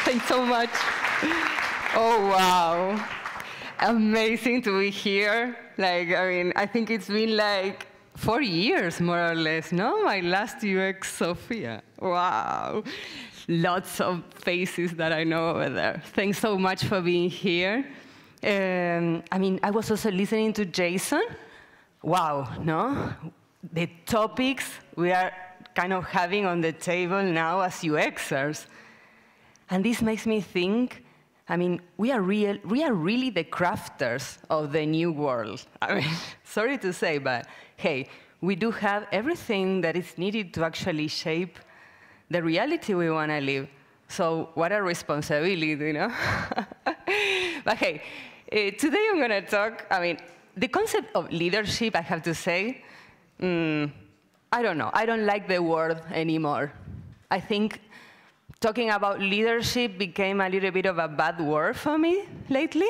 Thanks so much. Oh, wow. Amazing to be here. I think it's been like 4 years, more or less, no? My last UX Sophia. Wow. Lots of faces that I know over there. Thanks so much for being here. I was also listening to Jason. Wow, no? The topics we are kind of having on the table now as UXers. And this makes me think, we are really the crafters of the new world. Sorry to say, but hey, we do have everything that is needed to actually shape the reality we want to live. So what a responsibility, you know? But hey, today I'm going to talk, the concept of leadership, I have to say, I don't know. I don't like the word anymore. I think talking about leadership became a little bit of a bad word for me lately.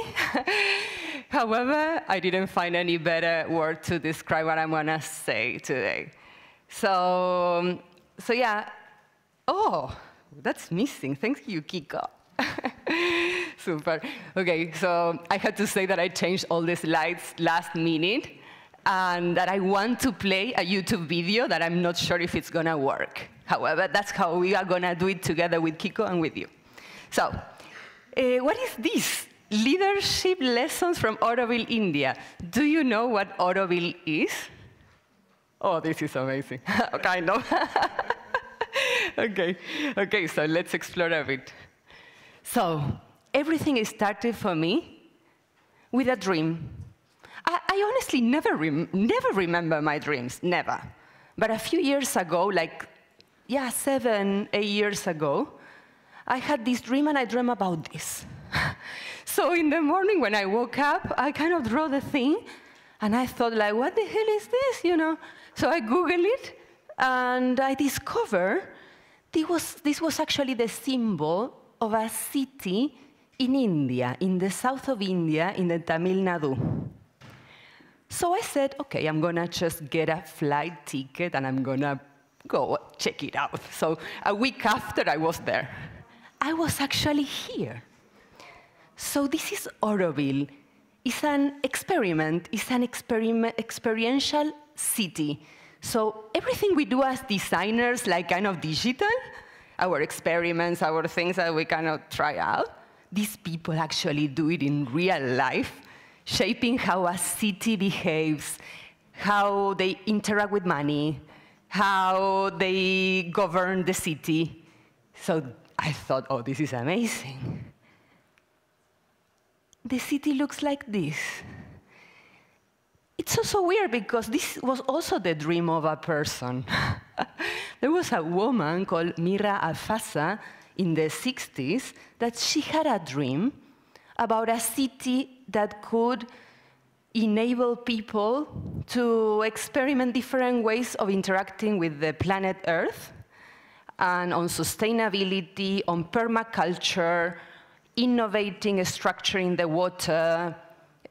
However, I didn't find any better word to describe what I'm going to say today. So yeah. Oh, that's missing. Thank you, Kiko. Super. OK, so I had to say that I changed all the slides last minute, and that I want to play a YouTube video that I'm not sure if it's going to work. However, that's how we are going to do it together with Kiko and with you. So what is this? Leadership lessons from Auroville, India. Do you know what Auroville is? Oh, this is amazing. Kind of. OK, so let's explore a bit. So everything started for me with a dream. I honestly never remember my dreams, never. But a few years ago, 7, 8 years ago, I had this dream, and I dreamed about this. So in the morning when I woke up, I kind of drew the thing, and I thought, what the hell is this, you know? So I Googled it, and I discovered this was actually the symbol of a city in India, in the south of India, in the Tamil Nadu. So I said, OK, I'm going to just get a flight ticket, and I'm going to go check it out. So a week after I was there, I was actually here. So this is Auroville. It's an experiment. It's an experiential city. So everything we do as designers, kind of digital, our experiments, our things that we cannot try out, these people actually do it in real life, shaping how a city behaves, how they interact with money, how they govern the city. So I thought, oh, this is amazing. The city looks like this. It's also weird because this was also the dream of a person. There was a woman called Mira Alfasa in the 60s that she had a dream about a city that could enable people to experiment different ways of interacting with the planet Earth, and on sustainability, on permaculture, innovating, structuring the water,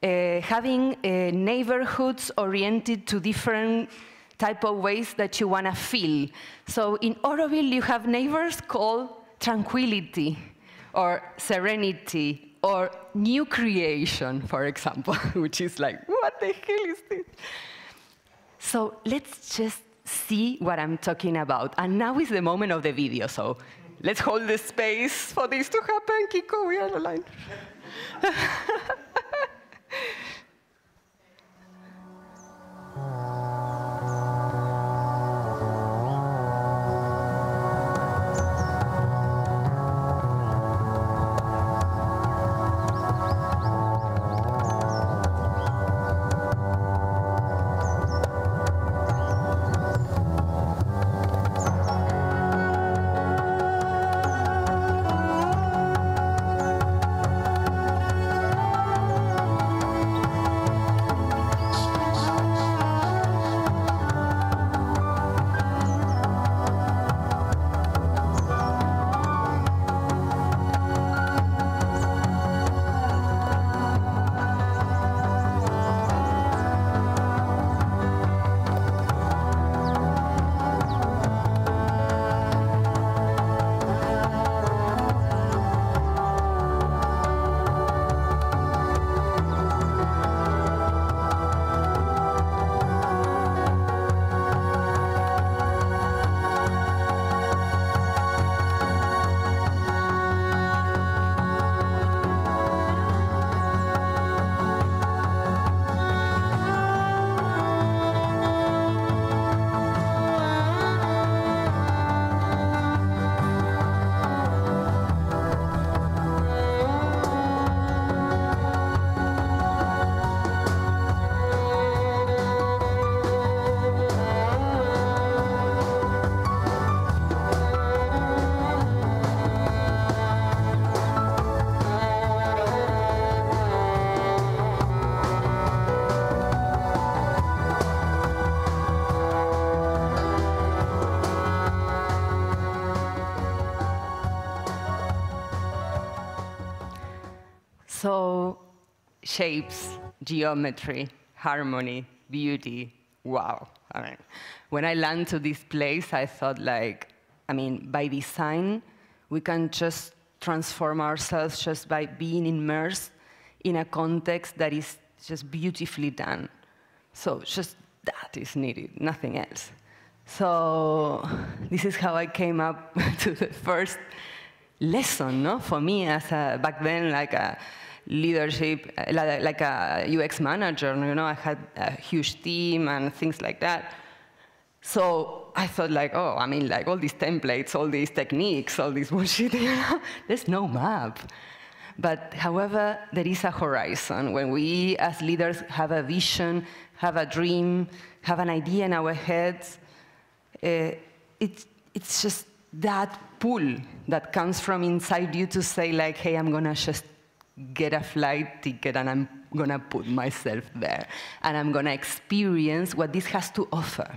having neighborhoods oriented to different type of ways that you want to feel. So in Auroville, you have neighbors called tranquility, or serenity, or new creation, for example, which is what the hell is this? So let's just see what I'm talking about. And now is the moment of the video. So let's hold the space for this to happen. Kiko, we are aligned. So shapes, geometry, harmony, beauty, wow. I mean, when I landed to this place, I thought like, I mean, by design, we can just transform ourselves just by being immersed in a context that is just beautifully done. So just that is needed, nothing else. So this is how I came up to the first lesson, no? For me, as a, back then, like a leadership, like a UX manager, you know, I had a huge team and things like that. So I thought like, oh, I mean, like all these templates, all these techniques, all this bullshit, you know, there's no map. But however, there is a horizon. When we as leaders have a vision, have a dream, have an idea in our heads, it's just that pull that comes from inside you to say like, hey, I'm gonna just get a flight ticket and I'm gonna put myself there. And I'm gonna experience what this has to offer.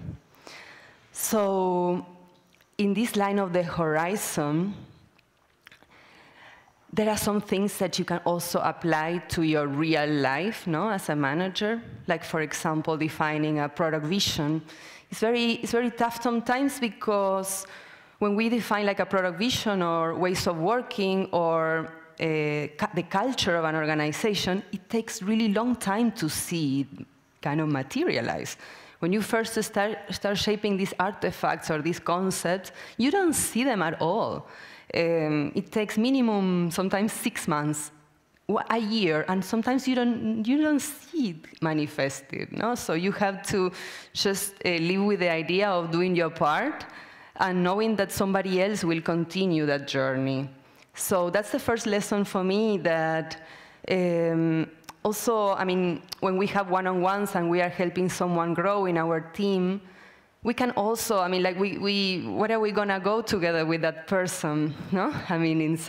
So in this line of the horizon, there are some things that you can also apply to your real life, no, as a manager. Like, for example, defining a product vision. It's very tough sometimes because when we define like a product vision or ways of working or the culture of an organization, it takes really long time to see it kind of materialize. When you first start shaping these artifacts or these concepts, you don't see them at all. It takes minimum, sometimes 6 months, a year, and sometimes you don't see it manifested. No? So you have to just live with the idea of doing your part and knowing that somebody else will continue that journey. So that's the first lesson for me, that also, I mean, when we have one-on-ones and we are helping someone grow in our team, we can also, I mean, like, what are we gonna go together with that person, no? I mean, it's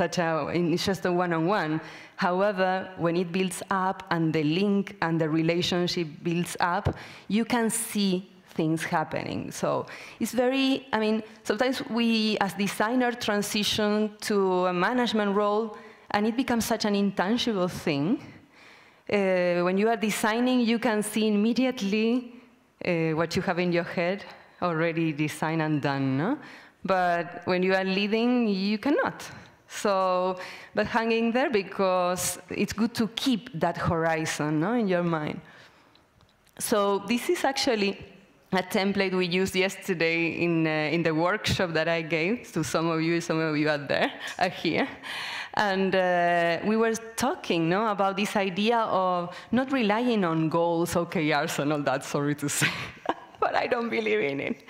just a one-on-one. However, when it builds up and the link and the relationship builds up, you can see things happening. So it's very, I mean, sometimes we, as designers, transition to a management role, and it becomes such an intangible thing. When you are designing, you can see immediately what you have in your head already designed and done, no? But when you are leading, you cannot. So, but hanging there, because it's good to keep that horizon, no, in your mind. So this is actually a template we used yesterday in the workshop that I gave to some of you are here. And we were talking, no, about this idea of not relying on goals, OKRs, and all that, sorry to say. But I don't believe in it.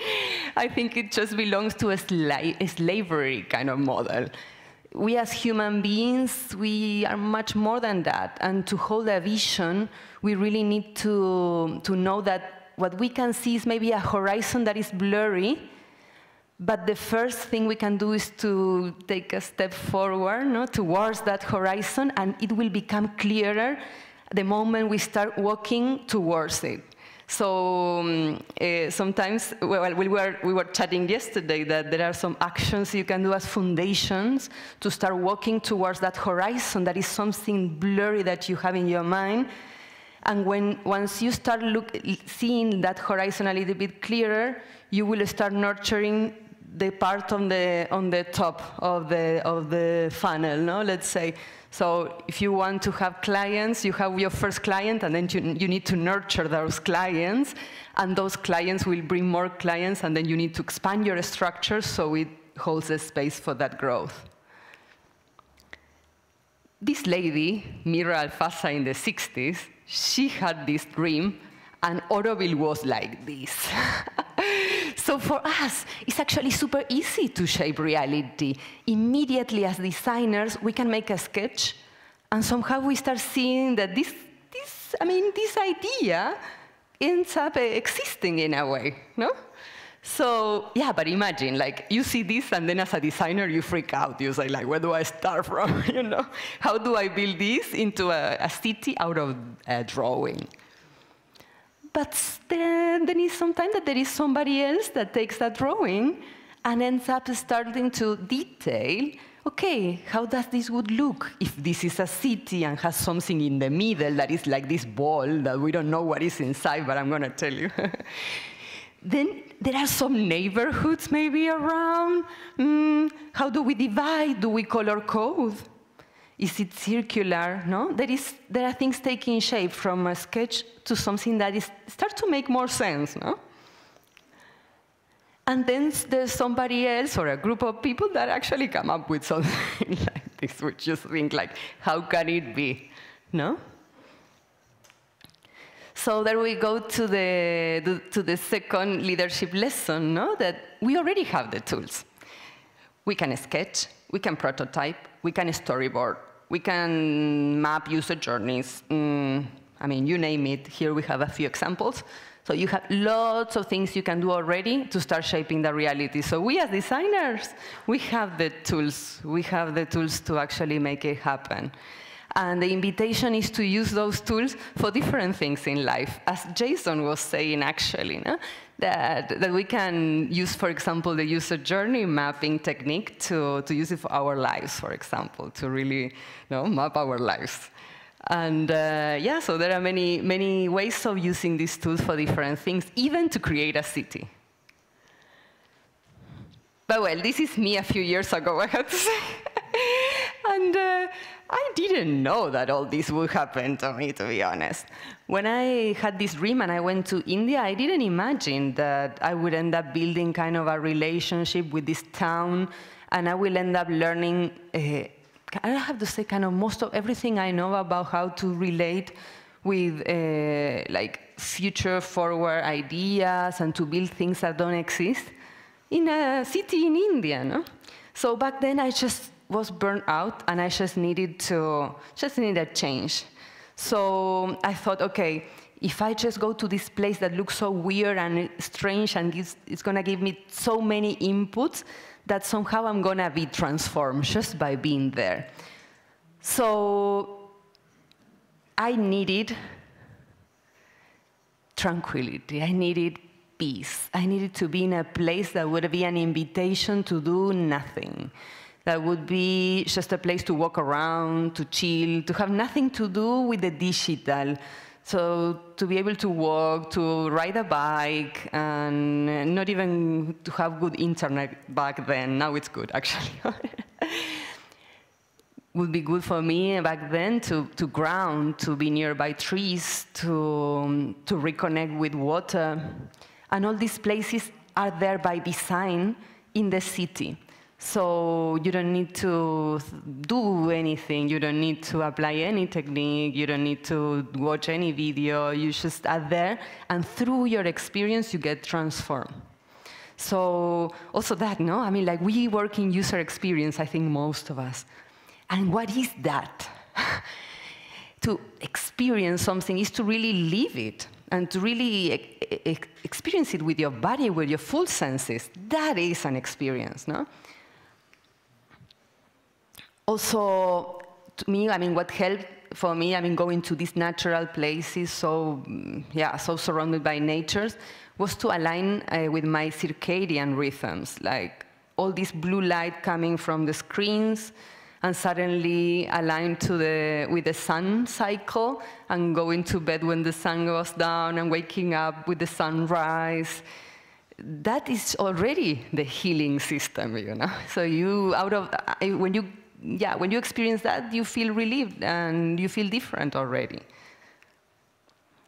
I think it just belongs to a slavery kind of model. We as human beings, we are much more than that. And to hold a vision, we really need to know that what we can see is maybe a horizon that is blurry, but the first thing we can do is to take a step forward, no, towards that horizon, and it will become clearer the moment we start walking towards it. So sometimes, well, we were chatting yesterday that there are some actions you can do as foundations to start walking towards that horizon that is something blurry that you have in your mind. And once you start seeing that horizon a little bit clearer, you will start nurturing the part on the top of the funnel, no? Let's say. So if you want to have clients, you have your first client, and then you need to nurture those clients, and those clients will bring more clients, and then you need to expand your structure so it holds a space for that growth. This lady, Mira Alfasa, in the 60s, she had this dream, and Auroville was like this. So for us, it's actually super easy to shape reality. Immediately, as designers, we can make a sketch, and somehow we start seeing that this idea ends up existing in a way, no? So, yeah, but imagine, like, you see this, and then as a designer, you freak out. You say, like, where do I start from, you know? How do I build this into a city out of a drawing? But then is sometimes that there is somebody else that takes that drawing and ends up starting to detail okay, how does this would look if this is a city and has something in the middle that is like this ball that we don't know what is inside, but I'm going to tell you. Then there are some neighborhoods maybe around. How do we divide? Do we color code? Is it circular? No? There are things taking shape from a sketch to something that starts to make more sense. No? And then there's somebody else or a group of people that actually come up with something like this, which just think like, how can it be? No? So there we go to the second leadership lesson, no? That we already have the tools. We can sketch, we can prototype, we can storyboard, we can map user journeys. I mean, you name it. Here we have a few examples. So you have lots of things you can do already to start shaping the reality. So we as designers, we have the tools. We have the tools to actually make it happen. And the invitation is to use those tools for different things in life. As Jason was saying, actually, no? that we can use, for example, the user journey mapping technique to use it for our lives, for example, to really map our lives. And yeah, so there are many ways of using these tools for different things, even to create a city. But well, this is me a few years ago, I have to say. And I didn't know that all this would happen to me, to be honest. When I had this dream and I went to India, I didn't imagine that I would end up building kind of a relationship with this town, and I will end up learning, I have to say, kind of most of everything I know about how to relate with like future-forward ideas and to build things that don't exist in a city in India, no? So back then, I just was burnt out, and I just needed a change. So I thought, okay, if I just go to this place that looks so weird and strange, and it's going to give me so many inputs, that somehow I'm going to be transformed just by being there. So I needed tranquility. I needed peace. I needed to be in a place that would be an invitation to do nothing. That would be just a place to walk around, to chill, to have nothing to do with the digital. So to be able to walk, to ride a bike, and not even to have good internet back then. Now it's good, actually. Would be good for me back then to ground, to be nearby trees, to reconnect with water. And all these places are there by design in the city. So you don't need to do anything. You don't need to apply any technique. You don't need to watch any video. You just are there, and through your experience, you get transformed. So also that, no? I mean, like, we work in user experience, I think most of us. And what is that? To experience something is to really live it and to really experience it with your body, with your full senses. That is an experience, no? Also, to me, I mean, what helped for me, I mean, going to these natural places, so surrounded by nature, was to align with my circadian rhythms, like all this blue light coming from the screens, and suddenly align with the sun cycle, and going to bed when the sun goes down, and waking up with the sunrise. That is already the healing system, you know. So when you experience that, you feel relieved and you feel different already.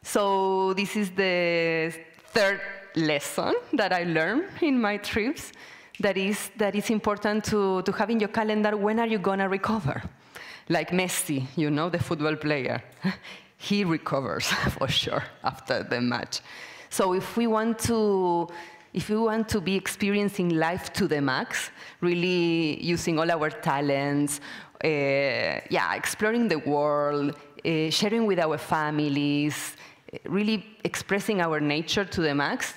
So this is the third lesson that I learned in my trips, that it's important to have in your calendar, when are you going to recover? Like Messi, you know, the football player. He recovers, for sure, after the match. So if we want to be experiencing life to the max, really using all our talents, exploring the world, sharing with our families, really expressing our nature to the max,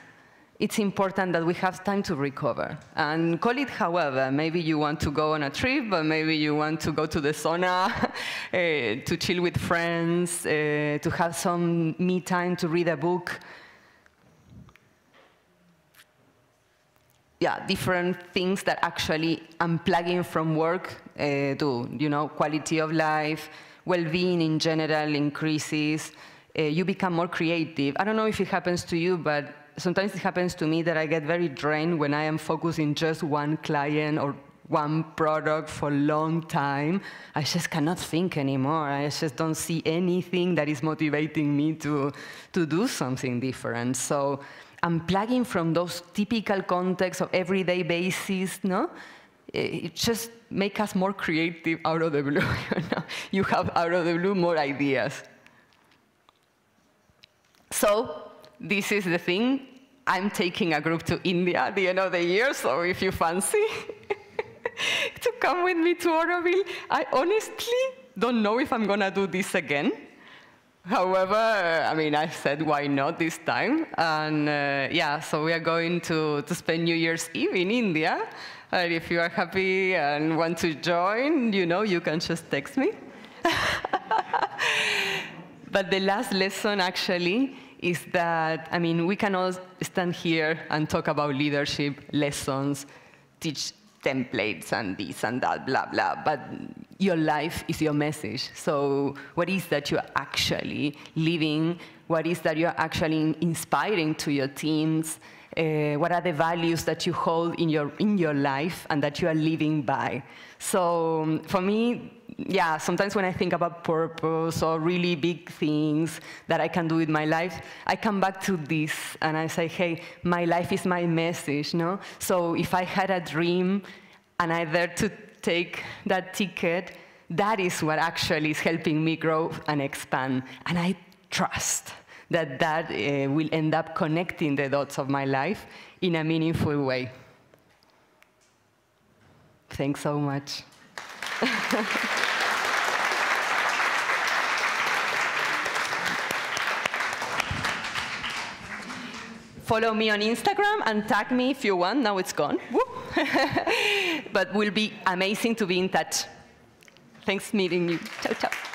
it's important that we have time to recover. And call it however. Maybe you want to go on a trip, but maybe you want to go to the sauna, to chill with friends, to have some me time to read a book. different things that actually unplugging from work do. You know, quality of life, well-being in general increases. You become more creative. I don't know if it happens to you, but sometimes it happens to me that I get very drained when I am focusing just one client or one product for a long time. I just cannot think anymore. I just don't see anything that is motivating me to do something different. So unplugging from those typical contexts of everyday basis, no? It just makes us more creative out of the blue. You know? You have out of the blue more ideas. So this is the thing. I'm taking a group to India at the end of the year, so if you fancy to come with me to Oroville, I honestly don't know if I'm going to do this again. However, I mean, I said, why not this time? And yeah, so we are going to spend New Year's Eve in India. And if you are happy and want to join, you know, you can just text me. But the last lesson, actually, is that, I mean, we can all stand here and talk about leadership, lessons, teach templates and this and that, blah, blah. But your life is your message. So what is that you're actually living? What is that you're actually inspiring to your teams? What are the values that you hold in your life and that you are living by? So for me, yeah, sometimes when I think about purpose or really big things that I can do with my life, I come back to this and I say, hey, my life is my message, no? So if I had a dream and I dare to take that ticket, that is what actually is helping me grow and expand. And I trust that that will end up connecting the dots of my life in a meaningful way. Thanks so much. Follow me on Instagram and tag me if you want. Now it's gone. But will be amazing to be in touch. Thanks meeting you. Ciao, ciao.